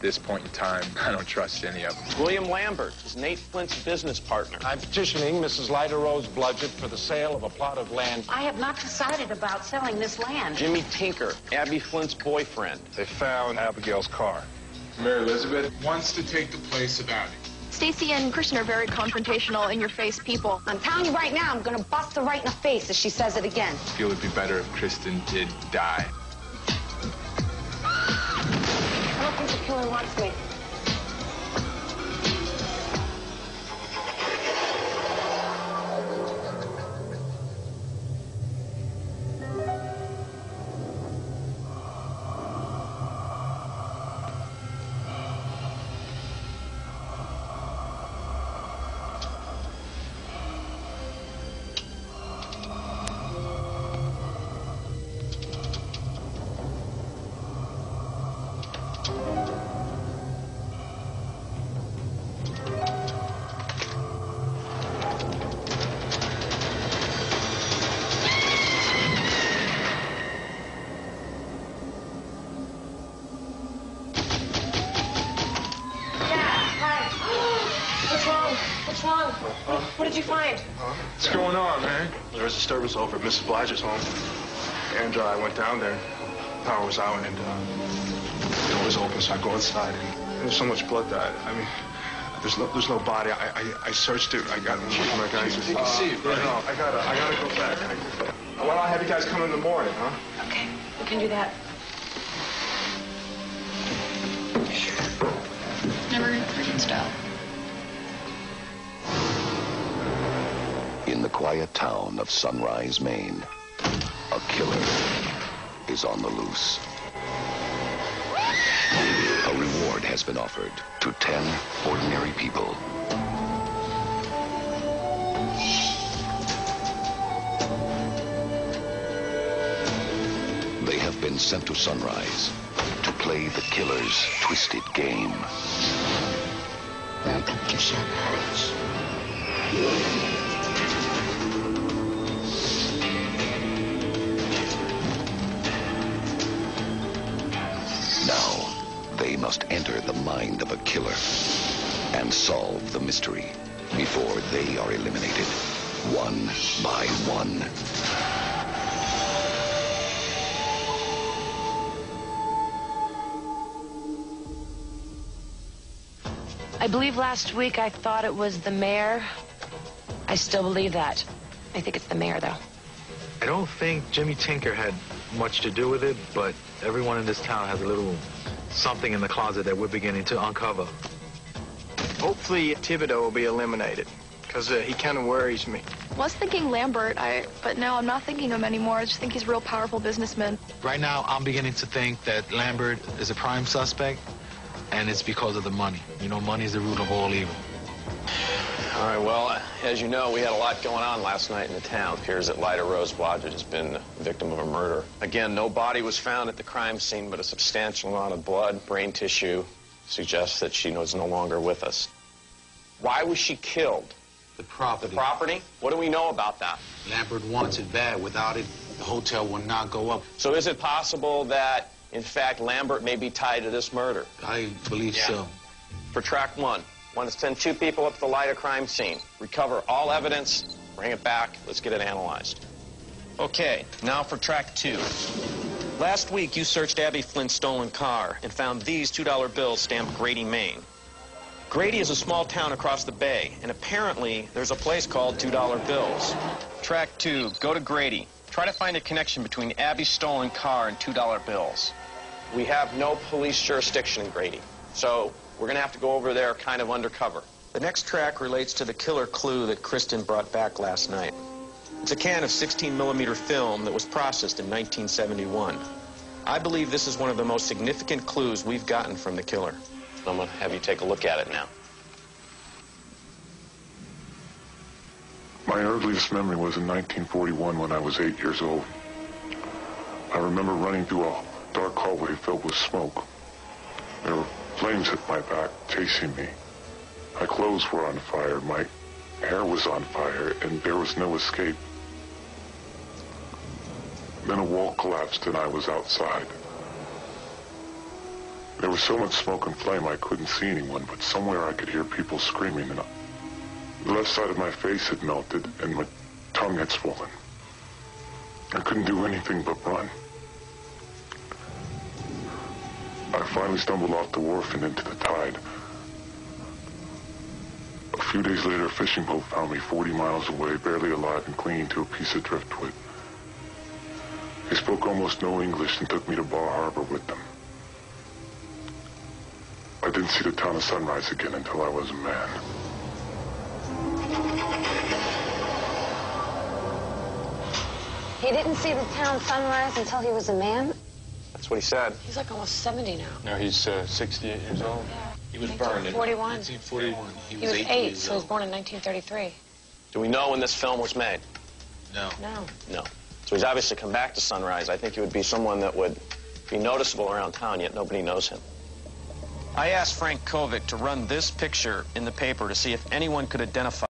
At this point in time, I don't trust any of them. William Lambert is Nate Flint's business partner. I'm petitioning Mrs. Lyda Rose Bludgett for the sale of a plot of land. I have not decided about selling this land. Jimmy Tinker, Abby Flint's boyfriend. They found Abigail's car. Mary Elizabeth wants to take the place of Abby. Stacy and Christian are very confrontational, in-your-face people. I'm telling you right now, I'm going to bust her right in the face if she says it again. I feel it'd be better if Kristen did die. I don't think the killer wants me. What's wrong? What did you find? What's going on, man? There was a disturbance over at Mrs. Blight's home. Andrew and I went down there. Power was out, and the door was open, so I go inside, and there's so much blood that I mean, there's no body. I searched it. I got my guys. You can see it, right? No, I gotta go back. Why don't I have you guys come in the morning, huh? Okay, we can do that. Never freaking style. In the quiet town of Sunrise, Maine, a killer is on the loose. A reward has been offered to 10 ordinary people. They have been sent to Sunrise to play the killer's twisted game. Welcome to Sunrise. Now, they must enter the mind of a killer and solve the mystery before they are eliminated, one by one. I believe last week I thought it was the mayor. I still believe that. I think it's the mayor, though. I don't think Jimmy Tinker had much to do with it, but everyone in this town has a little something in the closet that we're beginning to uncover. Hopefully Thibodeau will be eliminated, because he kind of worries me. Was thinking Lambert, but no, I'm not thinking him anymore. I just think he's a real powerful businessman. Right now, I'm beginning to think that Lambert is a prime suspect, and it's because of the money. You know, money is the root of all evil. All right, well, as you know, we had a lot going on last night in the town. It appears that Lyda Rose Blodgett has been the victim of a murder. Again, no body was found at the crime scene, but a substantial amount of blood, brain tissue, suggests that she is no longer with us. Why was she killed? The property. The property? What do we know about that? Lambert wants it bad. Without it, the hotel will not go up. So is it possible that, in fact, Lambert may be tied to this murder? I believe so. For track one, want to send 2 people up to the Lyda crime scene, recover all evidence, bring it back, let's get it analyzed. Okay, now for track 2. Last week, you searched Abby Flint's stolen car and found these $2 bills stamped Grady, Maine. Grady is a small town across the bay, and apparently there's a place called $2 bills. Track 2, go to Grady. Try to find a connection between Abby's stolen car and $2 bills. We have no police jurisdiction in Grady, so we're going to have to go over there kind of undercover. The next track relates to the killer clue that Kristen brought back last night. It's a can of 16mm film that was processed in 1971. I believe this is one of the most significant clues we've gotten from the killer. I'm going to have you take a look at it now. My earliest memory was in 1941 when I was 8 years old. I remember running through a dark hallway filled with smoke. There were flames at my back, chasing me. My clothes were on fire, my hair was on fire, and there was no escape. Then a wall collapsed and I was outside. There was so much smoke and flame I couldn't see anyone, but somewhere I could hear people screaming, and the left side of my face had melted and my tongue had swollen. I couldn't do anything but run. I finally stumbled off the wharf and into the tide. A few days later, a fishing boat found me 40 miles away, barely alive and clinging to a piece of driftwood. They spoke almost no English and took me to Bar Harbor with them. I didn't see the town of Sunrise again until I was a man. He didn't see the town sunrise until he was a man? That's what he said. He's like almost 70 now. No, he's 68 years old. He was burned in 41. 1941. He was 8, so he was born in 1933. Do we know when this film was made? No. No. No. So he's obviously come back to Sunrise. I think he would be someone that would be noticeable around town, yet nobody knows him. I asked Frank Kovic to run this picture in the paper to see if anyone could identify